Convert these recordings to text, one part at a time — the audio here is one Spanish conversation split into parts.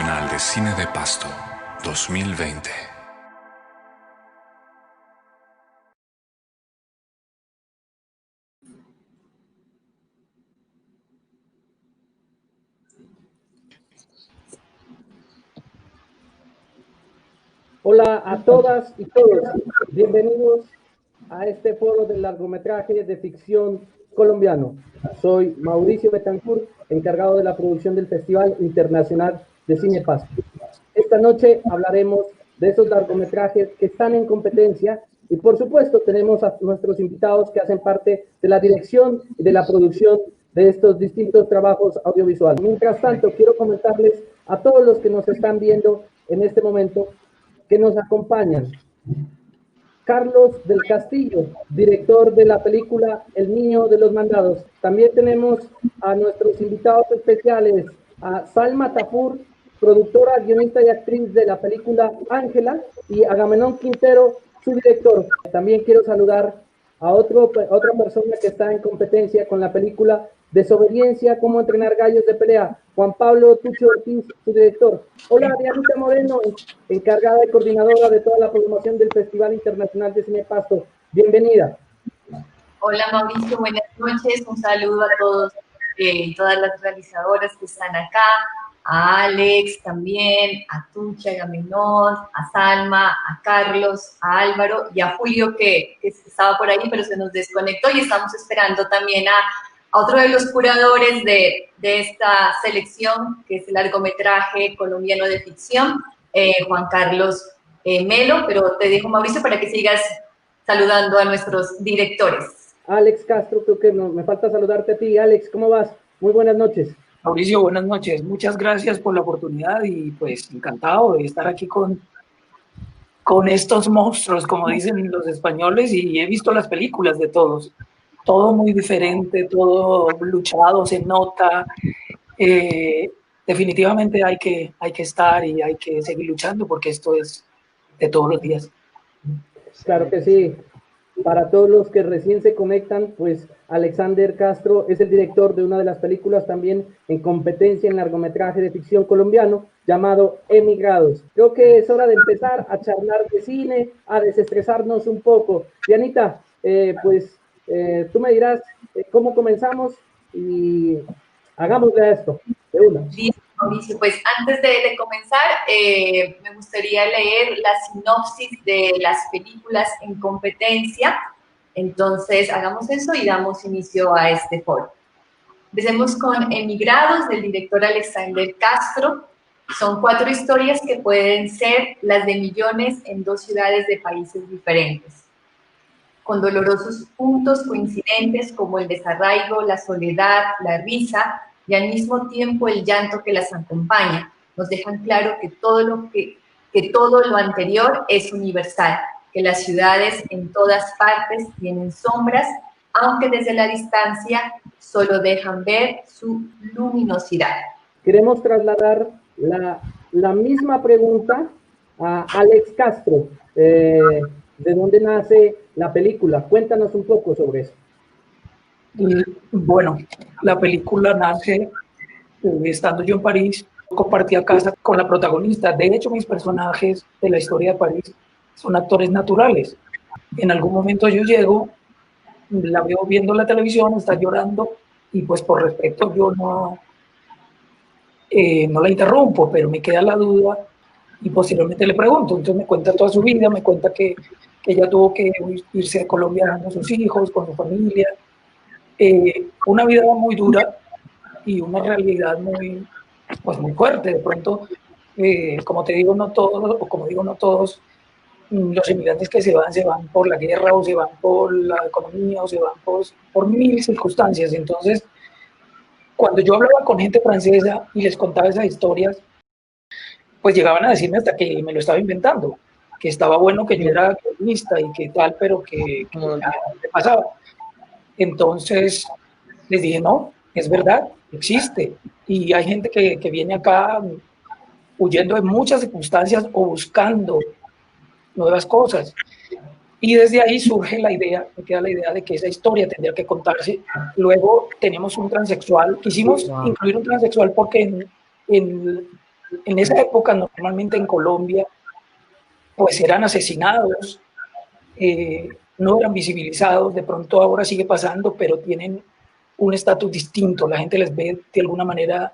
Internacional de Cine de Pasto 2020. Hola a todas y todos, bienvenidos a este foro del largometraje de ficción colombiano. Soy Mauricio Betancourt, encargado de la producción del Festival Internacional de Cine Pasto. Esta noche hablaremos de esos largometrajes que están en competencia y por supuesto tenemos a nuestros invitados que hacen parte de la dirección y de la producción de estos distintos trabajos audiovisuales. Mientras tanto, quiero comentarles a todos los que nos están viendo en este momento que nos acompañan. Carlos del Castillo, director de la película El Niño de los Mandados. También tenemos a nuestros invitados especiales, a Salma Tafur, productora, guionista y actriz de la película Ángela, y Agamenón Quintero, su director. También quiero saludar a otra persona que está en competencia con la película Desobediencia, cómo entrenar gallos de pelea, Juan Pablo Tucho Ortiz, su director. Hola, Dianita Moreno, encargada y coordinadora de toda la programación del Festival Internacional de Cine Pasto. Bienvenida. Hola Mauricio, buenas noches, un saludo a todos, todas las realizadoras que están acá, a Alex también, a Tucha, a Agamenón, a Salma, a Carlos, a Álvaro y a Julio que estaba por ahí pero se nos desconectó, y estamos esperando también a otro de los curadores de esta selección, que es el largometraje colombiano de ficción, Juan Carlos Melo, pero te dejo, Mauricio, para que sigas saludando a nuestros directores. Alex Castro, creo que me falta saludarte a ti. Alex, ¿cómo vas? Muy buenas noches. Mauricio, buenas noches. Muchas gracias por la oportunidad y pues encantado de estar aquí con estos monstruos, como dicen los españoles, y he visto las películas de todos. Todo muy diferente, todo luchado, se nota. Definitivamente hay que estar y hay que seguir luchando porque esto es de todos los días. Claro que sí. Para todos los que recién se conectan, pues Alexander Castro es el director de una de las películas también en competencia en largometraje de ficción colombiano llamado Emigrados. Creo que es hora de empezar a charlar de cine, a desestresarnos un poco. Dianita, tú me dirás cómo comenzamos y hagámosle a esto de una. Bien, Mauricio, pues antes de comenzar, me gustaría leer la sinopsis de las películas en competencia. Entonces, hagamos eso y damos inicio a este foro. Empecemos con Emigrados, del director Alexander Castro. Son 4 historias que pueden ser las de millones en 2 ciudades de países diferentes, con dolorosos puntos coincidentes como el desarraigo, la soledad, la risa, y al mismo tiempo el llanto que las acompaña. Nos dejan claro que todo lo anterior es universal, que las ciudades en todas partes tienen sombras, aunque desde la distancia solo dejan ver su luminosidad. Queremos trasladar la misma pregunta a Alex Castro. ¿De dónde nace la película? Cuéntanos un poco sobre eso. Bueno, la película nace estando yo en París. Compartía casa con la protagonista. De hecho, mis personajes de la historia de París son actores naturales. En algún momento yo llego, la veo viendo la televisión, está llorando, y pues por respeto yo no la interrumpo, pero me queda la duda y posteriormente le pregunto. Entonces me cuenta toda su vida, me cuenta que ella tuvo que irse a Colombia con sus hijos, con su familia. Una vida muy dura y una realidad muy fuerte. De pronto, como te digo, no todos los inmigrantes que se van por la guerra, o se van por la economía, o se van por mil circunstancias. Entonces, cuando yo hablaba con gente francesa y les contaba esas historias, pues llegaban a decirme hasta que me lo estaba inventando, que estaba bueno que yo era guionista y que tal, pero que ¿qué pasaba? Entonces les dije, no, es verdad, existe. Y hay gente que viene acá huyendo de muchas circunstancias o buscando nuevas cosas. Y desde ahí surge la idea, me queda la idea de que esa historia tendría que contarse. Luego tenemos un transexual, quisimos incluir un transexual porque en en esa época normalmente en Colombia pues eran asesinados, no eran visibilizados, de pronto ahora sigue pasando, pero tienen un estatus distinto, la gente les ve de alguna manera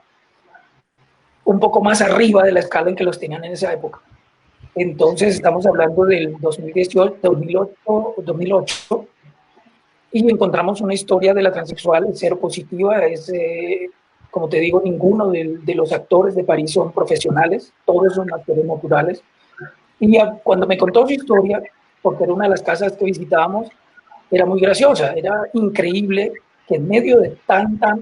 un poco más arriba de la escala en que los tenían en esa época. Entonces estamos hablando del 2018, 2008 y encontramos una historia de la transexual cero positiva. Es, como te digo, ninguno de los actores de París son profesionales, todos son actores naturales. Y cuando me contó su historia, porque era una de las casas que visitábamos, era muy graciosa, era increíble que en medio de tanta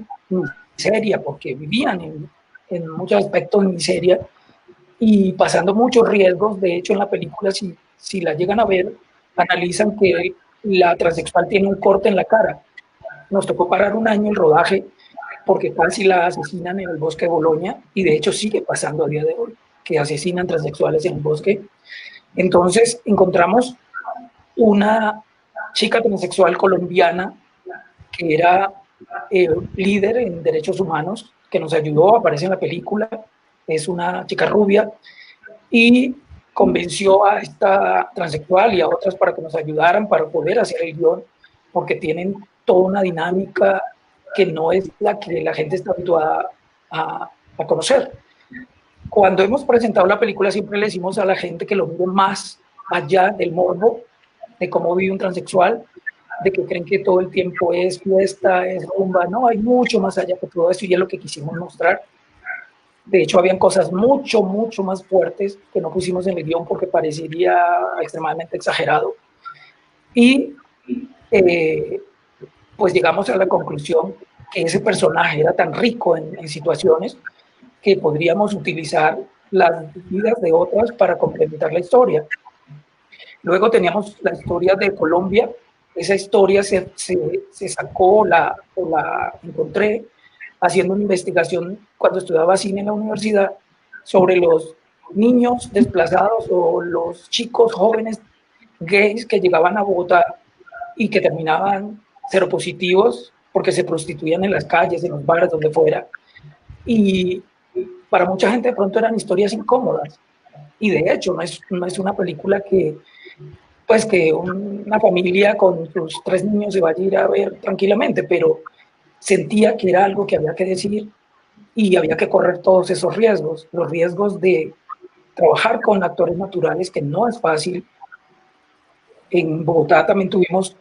miseria, porque vivían en muchos aspectos de miseria y pasando muchos riesgos. De hecho, en la película, si la llegan a ver, analizan que la transexual tiene un corte en la cara. Nos tocó parar un año el rodaje porque casi la asesinan en el bosque de Bolonia, y de hecho sigue pasando a día de hoy, que asesinan transexuales en el bosque. Entonces encontramos una chica transexual colombiana que era líder en derechos humanos, que nos ayudó, aparece en la película, es una chica rubia, y convenció a esta transexual y a otras para que nos ayudaran para poder hacer el guión, porque tienen toda una dinámica que no es la que la gente está habituada a conocer. Cuando hemos presentado la película siempre le decimos a la gente que lo mire más allá del morbo, de cómo vive un transexual, de que creen que todo el tiempo es fiesta, es rumba. No, hay mucho más allá que todo eso y es lo que quisimos mostrar. De hecho, habían cosas mucho más fuertes que no pusimos en el guión porque parecería extremadamente exagerado. Y pues llegamos a la conclusión que ese personaje era tan rico en situaciones que podríamos utilizar las vidas de otras para complementar la historia. Luego teníamos la historia de Colombia. Esa historia se sacó, la encontré haciendo una investigación cuando estudiaba cine en la universidad sobre los niños desplazados o los chicos jóvenes gays que llegaban a Bogotá y que terminaban seropositivos porque se prostituían en las calles, en los bares, donde fuera. Y para mucha gente de pronto eran historias incómodas. Y de hecho no es una película que pues que una familia con sus 3 niños se vaya a ir a ver tranquilamente, pero sentía que era algo que había que decir y había que correr todos esos riesgos, los riesgos de trabajar con actores naturales, que no es fácil. En Bogotá también tuvimos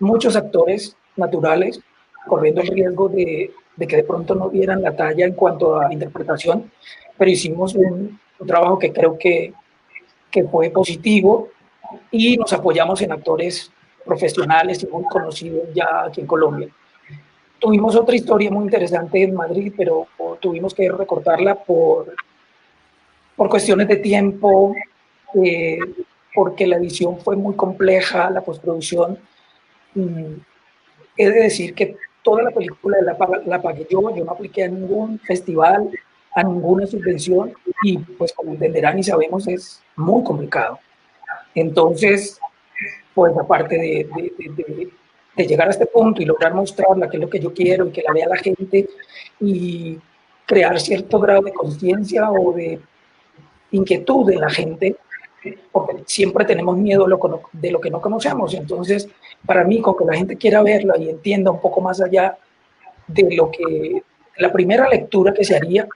muchos actores naturales corriendo el riesgo de que de pronto no dieran la talla en cuanto a interpretación, pero hicimos un trabajo que creo que fue positivo y nos apoyamos en actores profesionales y muy conocidos ya aquí en Colombia. Tuvimos otra historia muy interesante en Madrid, pero tuvimos que recortarla por cuestiones de tiempo, porque la edición fue muy compleja, la postproducción. He de decir que toda la película la pagué yo no apliqué a ningún festival, a ninguna subvención, y pues como entenderán y sabemos es muy complicado. Entonces, pues aparte de llegar a este punto y lograr mostrarla, que es lo que yo quiero, y que la vea la gente, y crear cierto grado de conciencia o de inquietud en la gente, porque siempre tenemos miedo de lo que no conocemos. Entonces, para mí, con que la gente quiera verla y entienda un poco más allá de lo que la primera lectura que se haría,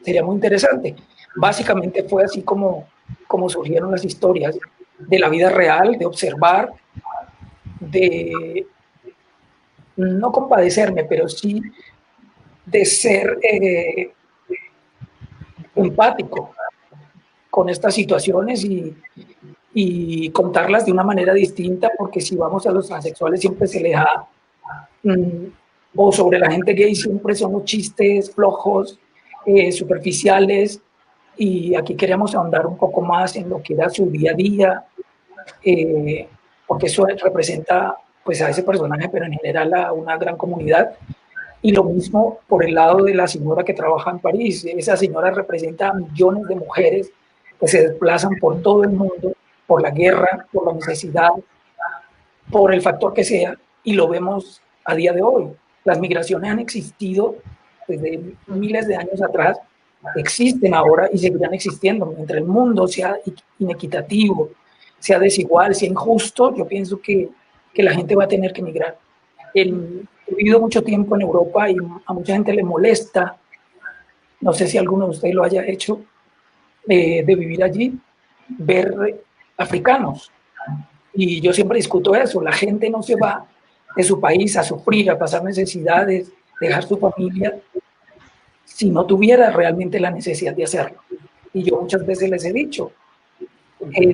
sería muy interesante. Básicamente fue así como surgieron las historias de la vida real, de observar, de no compadecerme, pero sí de ser empático con estas situaciones y contarlas de una manera distinta, porque si vamos a los transexuales siempre se les da, o sobre la gente gay siempre son los chistes flojos, superficiales, y aquí queríamos ahondar un poco más en lo que era su día a día, porque eso representa pues a ese personaje, pero en general a una gran comunidad. Y lo mismo por el lado de la señora que trabaja en París. Esa señora representa a millones de mujeres que se desplazan por todo el mundo, por la guerra, por la necesidad, por el factor que sea, y lo vemos a día de hoy. Las migraciones han existido desde miles de años atrás, existen ahora y seguirán existiendo. Mientras el mundo sea inequitativo, sea desigual, sea injusto, yo pienso que la gente va a tener que emigrar. He vivido mucho tiempo en Europa y a mucha gente le molesta, no sé si alguno de ustedes lo haya hecho, de vivir allí, ver africanos. Y yo siempre discuto eso, la gente no se va de su país a sufrir, a pasar necesidades, dejar su familia, si no tuviera realmente la necesidad de hacerlo. Y yo muchas veces les he dicho,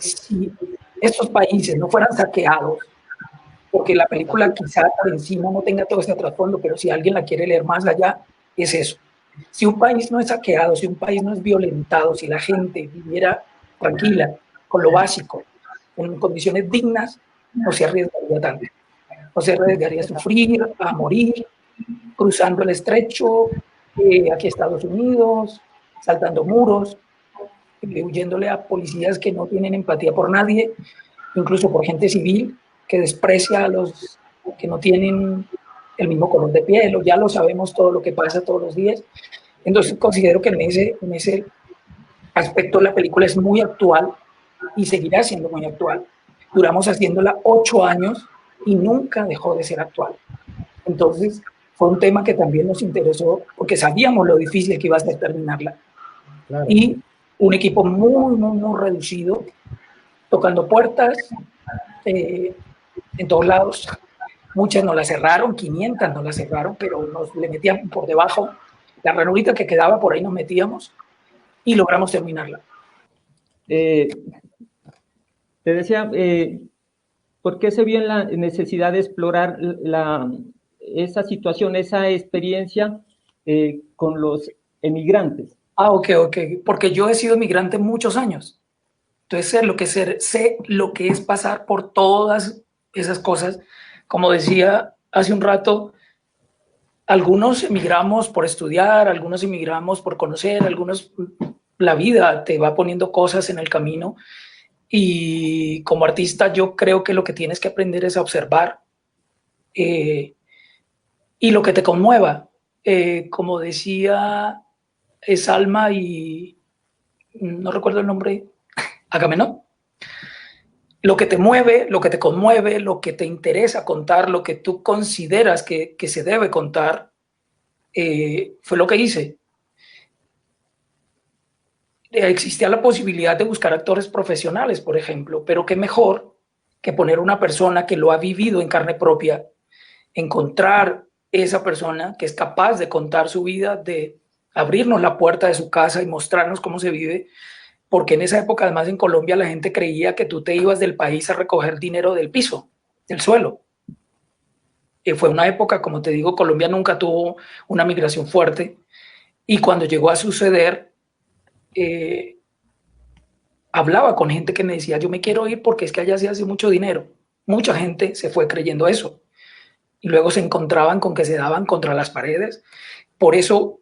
si estos países no fueran saqueados, porque la película quizá por encima no tenga todo este trasfondo, pero si alguien la quiere leer más allá, es eso. Si un país no es saqueado, si un país no es violentado, si la gente viviera tranquila, con lo básico, en condiciones dignas, no se arriesgaría tanto. No se arriesgaría a sufrir, a morir, cruzando el estrecho, aquí a Estados Unidos, saltando muros, huyéndole a policías que no tienen empatía por nadie, incluso por gente civil que desprecia a los que no tienen el mismo color de piel, o ya lo sabemos todo lo que pasa todos los días. Entonces considero que en ese aspecto la película es muy actual y seguirá siendo muy actual. Duramos haciéndola 8 años y nunca dejó de ser actual. Entonces fue un tema que también nos interesó porque sabíamos lo difícil que iba a ser terminarla. Claro. Y un equipo muy, muy, muy reducido, tocando puertas en todos lados. Muchas nos las cerraron, 500 nos las cerraron, pero nos le metían por debajo. La ranurita que quedaba por ahí nos metíamos y logramos terminarla. Te decía, ¿por qué se vio en la necesidad de explorar esa situación, esa experiencia con los emigrantes? Ok, porque yo he sido migrante muchos años. Entonces sé lo que es pasar por todas esas cosas. Como decía hace un rato, algunos emigramos por estudiar, algunos emigramos por conocer, algunos la vida te va poniendo cosas en el camino. Y como artista yo creo que lo que tienes que aprender es a observar y lo que te conmueva. Como decía Salma y no recuerdo el nombre, Agamenón. Lo que te mueve, lo que te conmueve, lo que te interesa contar, lo que tú consideras que se debe contar, fue lo que hice. Existía la posibilidad de buscar actores profesionales, por ejemplo, pero qué mejor que poner una persona que lo ha vivido en carne propia, encontrar esa persona que es capaz de contar su vida, de abrirnos la puerta de su casa y mostrarnos cómo se vive, porque en esa época además en Colombia la gente creía que tú te ibas del país a recoger dinero del piso, del suelo. Fue una época, como te digo, Colombia nunca tuvo una migración fuerte y cuando llegó a suceder, hablaba con gente que me decía, yo me quiero ir porque es que allá se hace mucho dinero. Mucha gente se fue creyendo eso y luego se encontraban con que se daban contra las paredes. Por eso,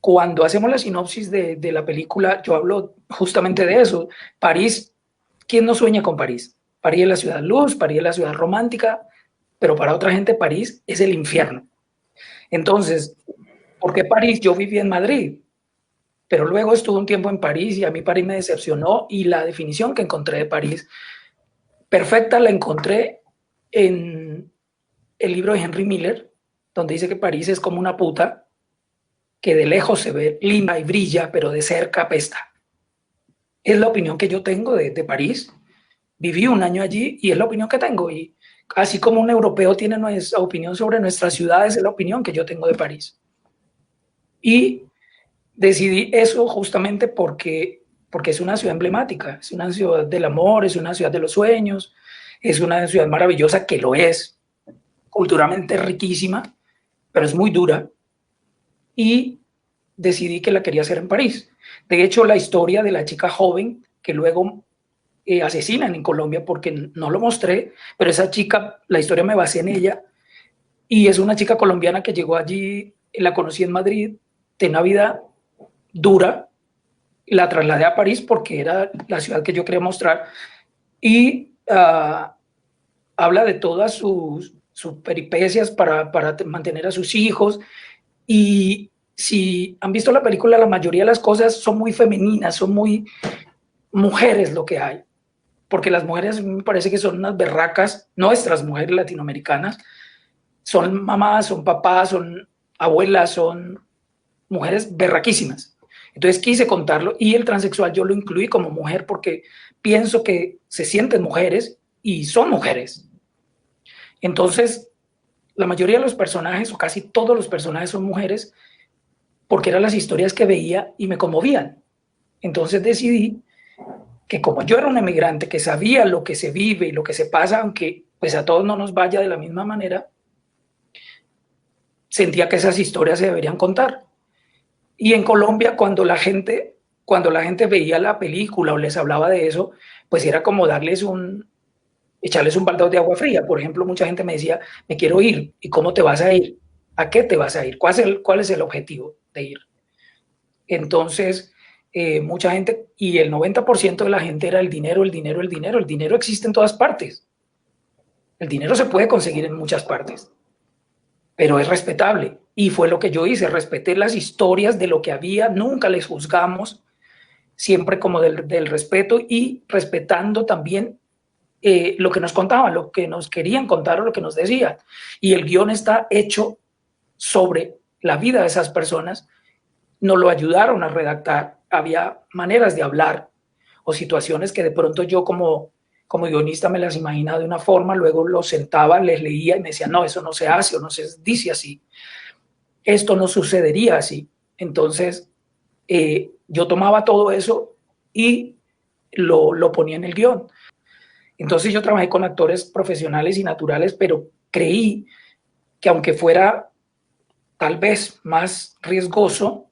cuando hacemos la sinopsis de la película, yo hablo justamente de eso. París, ¿quién no sueña con París? París es la ciudad luz, París es la ciudad romántica, pero para otra gente París es el infierno. Entonces, ¿por qué París? Yo viví en Madrid, pero luego estuve un tiempo en París y a mí París me decepcionó y la definición que encontré de París perfecta la encontré en el libro de Henry Miller, donde dice que París es como una puta que de lejos se ve linda y brilla, pero de cerca apesta. Es la opinión que yo tengo de París. Viví un año allí y es la opinión que tengo. Y así como un europeo tiene nuestra opinión sobre nuestras ciudades, es la opinión que yo tengo de París. Y decidí eso justamente porque es una ciudad emblemática, es una ciudad del amor, es una ciudad de los sueños, es una ciudad maravillosa que lo es, culturalmente riquísima, pero es muy dura. Y decidí que la quería hacer en París. De hecho, la historia de la chica joven que luego asesinan en Colombia, porque no lo mostré, pero esa chica, la historia me basé en ella, y es una chica colombiana que llegó allí, la conocí en Madrid, de una vida dura, la trasladé a París porque era la ciudad que yo quería mostrar, y habla de todas sus peripecias para mantener a sus hijos, y si han visto la película, la mayoría de las cosas son muy femeninas, son muy mujeres lo que hay, porque las mujeres me parece que son unas berracas, nuestras mujeres latinoamericanas, son mamás, son papás, son abuelas, son mujeres berraquísimas. Entonces quise contarlo y el transexual yo lo incluí como mujer porque pienso que se sienten mujeres y son mujeres. Entonces, la mayoría de los personajes, o casi todos los personajes son mujeres, porque eran las historias que veía y me conmovían. Entonces decidí que como yo era un emigrante que sabía lo que se vive y lo que se pasa, aunque pues a todos no nos vaya de la misma manera, sentía que esas historias se deberían contar. Y en Colombia, cuando la gente veía la película o les hablaba de eso, pues era como echarles un baldado de agua fría. Por ejemplo, mucha gente me decía, me quiero ir. ¿Y cómo te vas a ir? ¿A qué te vas a ir? ¿Cuál es el objetivo de ir? Entonces, mucha gente, y el 90% de la gente era el dinero, el dinero, el dinero. El dinero existe en todas partes. El dinero se puede conseguir en muchas partes, pero es respetable. Y fue lo que yo hice, respeté las historias de lo que había, nunca les juzgamos, siempre como del respeto y respetando también lo que nos contaban, lo que nos querían contar o lo que nos decían. Y el guión está hecho sobre la vida de esas personas, nos lo ayudaron a redactar, había maneras de hablar o situaciones que de pronto yo como guionista me las imaginaba de una forma, luego los sentaba, les leía y me decía, no, eso no se hace o no se dice así, esto no sucedería así. Entonces, yo tomaba todo eso y lo ponía en el guión. Entonces yo trabajé con actores profesionales y naturales, pero creí que aunque fuera tal vez más riesgoso,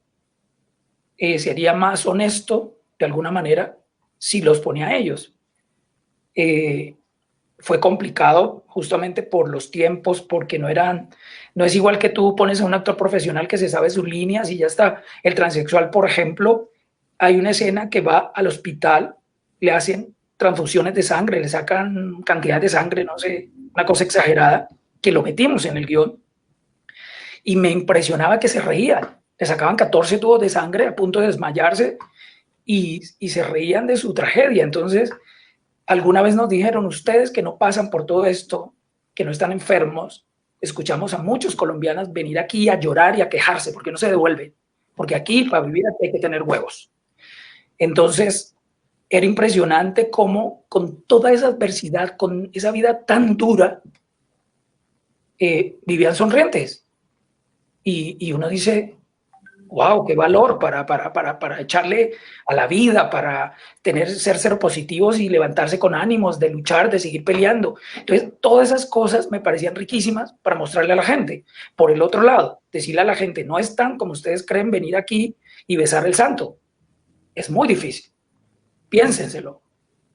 sería más honesto de alguna manera si los ponía a ellos. Fue complicado justamente por los tiempos, porque no es igual que tú pones a un actor profesional que se sabe sus líneas y ya está. El transexual, por ejemplo, hay una escena que va al hospital, le hacen transfusiones de sangre, le sacan cantidad de sangre, no sé, una cosa exagerada, que lo metimos en el guión. Y me impresionaba que se reían. Le sacaban 14 tubos de sangre a punto de desmayarse y se reían de su tragedia. Entonces, alguna vez nos dijeron, ustedes que no pasan por todo esto, que no están enfermos, escuchamos a muchos colombianos venir aquí a llorar y a quejarse porque no se devuelven, porque aquí para vivir hay que tener huevos. Entonces, era impresionante cómo con toda esa adversidad, con esa vida tan dura, vivían sonrientes. Y uno dice, wow, qué valor para echarle a la vida, para ser cero positivos y levantarse con ánimos de luchar, de seguir peleando. Entonces, todas esas cosas me parecían riquísimas para mostrarle a la gente. Por el otro lado, decirle a la gente, no es tan como ustedes creen venir aquí y besar el santo. Es muy difícil. Piénsenselo.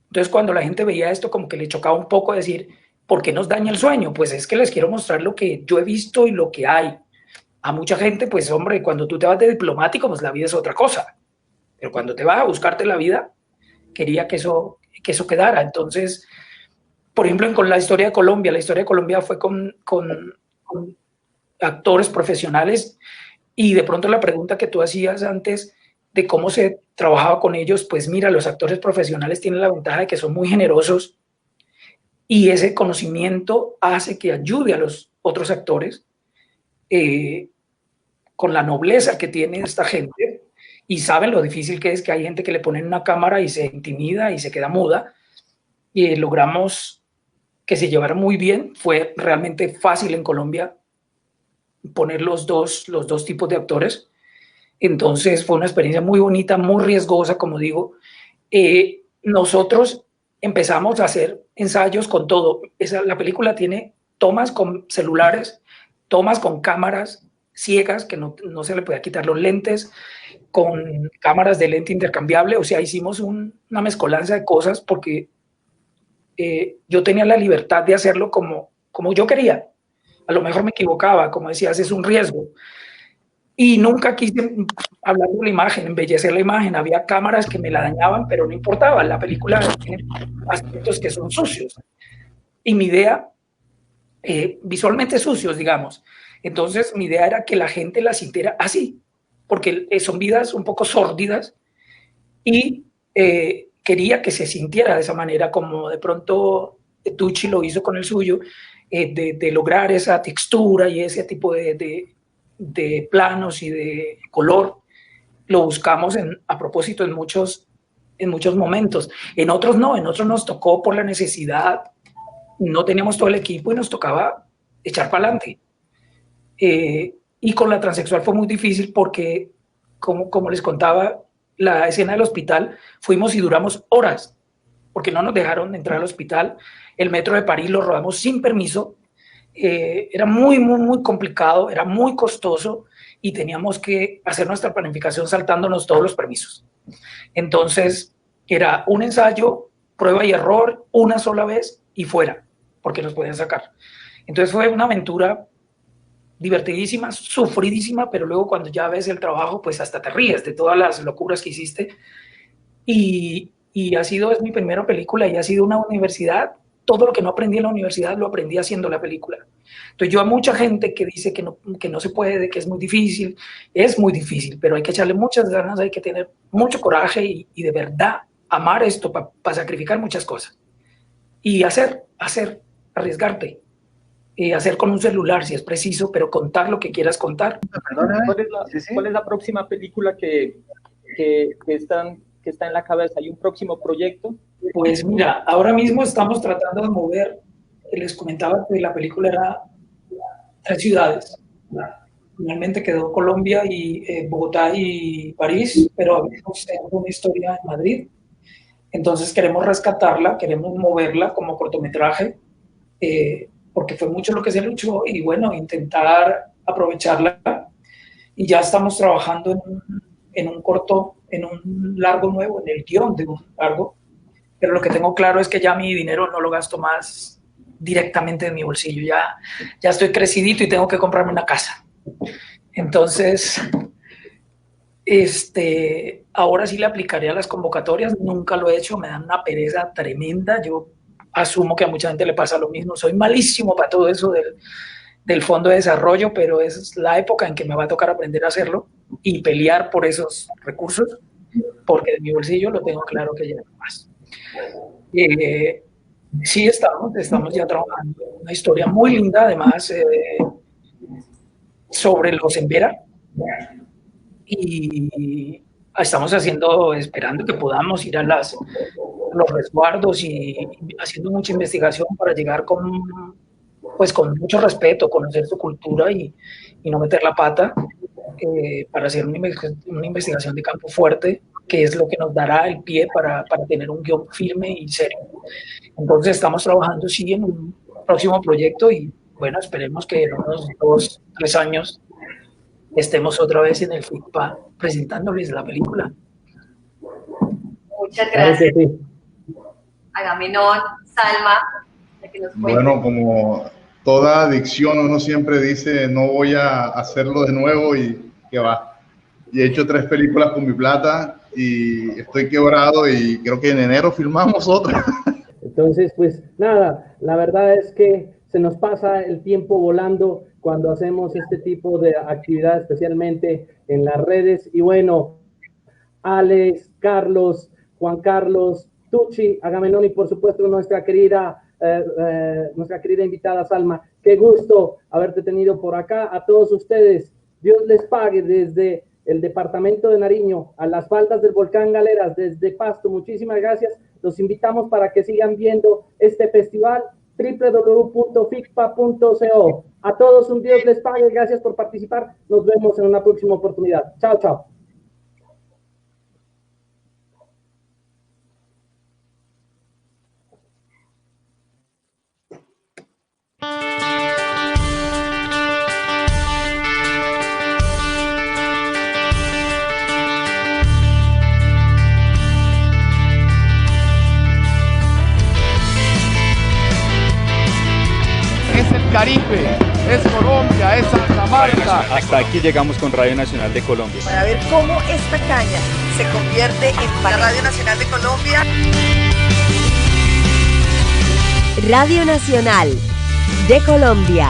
Entonces, cuando la gente veía esto, como que le chocaba un poco decir, ¿por qué nos daña el sueño? Pues es que les quiero mostrar lo que yo he visto y lo que hay. A mucha gente, pues hombre, cuando tú te vas de diplomático, pues la vida es otra cosa. Pero cuando te vas a buscarte la vida, quería que eso quedara. Entonces, por ejemplo, con la historia de Colombia fue con actores profesionales y de pronto la pregunta que tú hacías antes de cómo se trabajaba con ellos, pues mira, los actores profesionales tienen la ventaja de que son muy generosos y ese conocimiento hace que ayude a los otros actores con la nobleza que tiene esta gente y saben lo difícil que es, que hay gente que le ponen una cámara y se intimida y se queda muda y logramos que se llevara muy bien. Fue realmente fácil en Colombia poner los dos tipos de actores. Entonces fue una experiencia muy bonita, muy riesgosa, como digo. Nosotros empezamos a hacer ensayos con todo. La película tiene tomas con celulares, tomas con cámaras ciegas, que no se le podía quitar los lentes, con cámaras de lente intercambiable. O sea, hicimos una mezcolanza de cosas porque yo tenía la libertad de hacerlo como yo quería. A lo mejor me equivocaba, como decías, es un riesgo. Y nunca quise hablar de la imagen, embellecer la imagen. Había cámaras que me la dañaban, pero no importaba. La película tiene aspectos que son sucios. Y mi idea, visualmente sucios, digamos. Entonces, mi idea era que la gente la sintiera así, porque son vidas un poco sórdidas y quería que se sintiera de esa manera, como de pronto Tucci lo hizo con el suyo, de lograr esa textura y ese tipo de planos y de color. Lo buscamos a propósito en muchos momentos. En otros no, en otros nos tocó por la necesidad, no teníamos todo el equipo y nos tocaba echar para adelante. Y con la transexual fue muy difícil porque, como les contaba, la escena del hospital, fuimos y duramos horas, porque no nos dejaron entrar al hospital. El metro de París lo rodamos sin permiso. Era muy, muy, muy complicado, era muy costoso y teníamos que hacer nuestra planificación saltándonos todos los permisos. Entonces, era un ensayo, prueba y error, una sola vez y fuera, porque nos podían sacar. Entonces fue una aventura divertidísima, sufridísima, pero luego cuando ya ves el trabajo, pues hasta te ríes de todas las locuras que hiciste. Y es mi primera película y ha sido una universidad. Todo lo que no aprendí en la universidad lo aprendí haciendo la película. Entonces yo a mucha gente que dice que no se puede, que es muy difícil, pero hay que echarle muchas ganas, hay que tener mucho coraje y de verdad amar esto para sacrificar muchas cosas. Y hacer, arriesgarte. Hacer con un celular si es preciso, pero contar lo que quieras contar. ¿Cuál es la próxima película que está en la cabeza? ¿Hay un próximo proyecto? Pues mira, ahora mismo estamos tratando de mover, les comentaba que la película era 3 ciudades. Finalmente quedó Colombia y Bogotá y París, pero habíamos tenido una historia en Madrid. Entonces queremos rescatarla, queremos moverla como cortometraje, porque fue mucho lo que se luchó y bueno, intentar aprovecharla. Y ya estamos trabajando en un corto, en un largo nuevo, en el guión de un largo. Pero lo que tengo claro es que ya mi dinero no lo gasto más directamente en mi bolsillo. Ya estoy crecidito y tengo que comprarme una casa. Entonces, ahora sí le aplicaré a las convocatorias. Nunca lo he hecho, me dan una pereza tremenda. Yo asumo que a mucha gente le pasa lo mismo. Soy malísimo para todo eso del fondo de desarrollo, pero es la época en que me va a tocar aprender a hacerlo y pelear por esos recursos, porque de mi bolsillo lo tengo claro que ya no más. Sí, estamos ya trabajando una historia muy linda, además, sobre los Embera, y estamos esperando que podamos ir a los resguardos y haciendo mucha investigación para llegar con mucho respeto, conocer su cultura y no meter la pata, para hacer una investigación de campo fuerte, que es lo que nos dará el pie para tener un guión firme y serio. Entonces estamos trabajando sí en un próximo proyecto y bueno, esperemos que en unos 2, 3 años estemos otra vez en el FICPA presentándoles la película. Muchas gracias. Agamenón, Salma. Bueno, como toda adicción, uno siempre dice, no voy a hacerlo de nuevo y que va. Y he hecho 3 películas con mi plata y estoy quebrado y creo que en enero filmamos otra. Entonces, pues nada, la verdad es que se nos pasa el tiempo volando cuando hacemos este tipo de actividad, especialmente en las redes. Y bueno, Alex, Carlos, Juan Carlos, Tucci, Agamenón y por supuesto nuestra querida invitada Salma. Qué gusto haberte tenido por acá. A todos ustedes, Dios les pague desde el departamento de Nariño, a las faldas del volcán Galeras, desde Pasto. Muchísimas gracias. Los invitamos para que sigan viendo este festival, www.ficpa.co. A todos un Dios les pague. Gracias por participar. Nos vemos en una próxima oportunidad. Chao, chao. Caribe, es Colombia, es Santa Marta. Hasta aquí llegamos con Radio Nacional de Colombia. Para ver cómo esta caña se convierte en la Radio Nacional de Colombia. Radio Nacional de Colombia.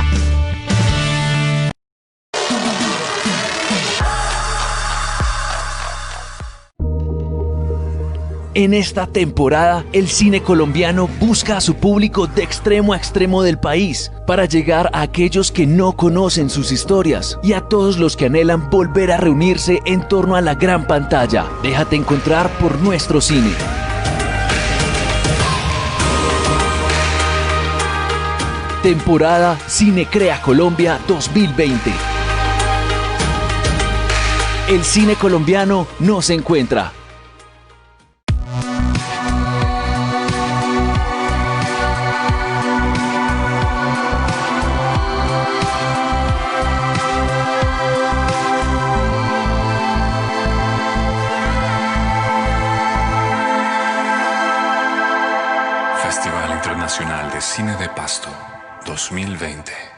En esta temporada, el cine colombiano busca a su público de extremo a extremo del país para llegar a aquellos que no conocen sus historias y a todos los que anhelan volver a reunirse en torno a la gran pantalla. Déjate encontrar por nuestro cine. Temporada Cine Crea Colombia 2020. El cine colombiano no se encuentra. Festival Internacional de Cine de Pasto 2020.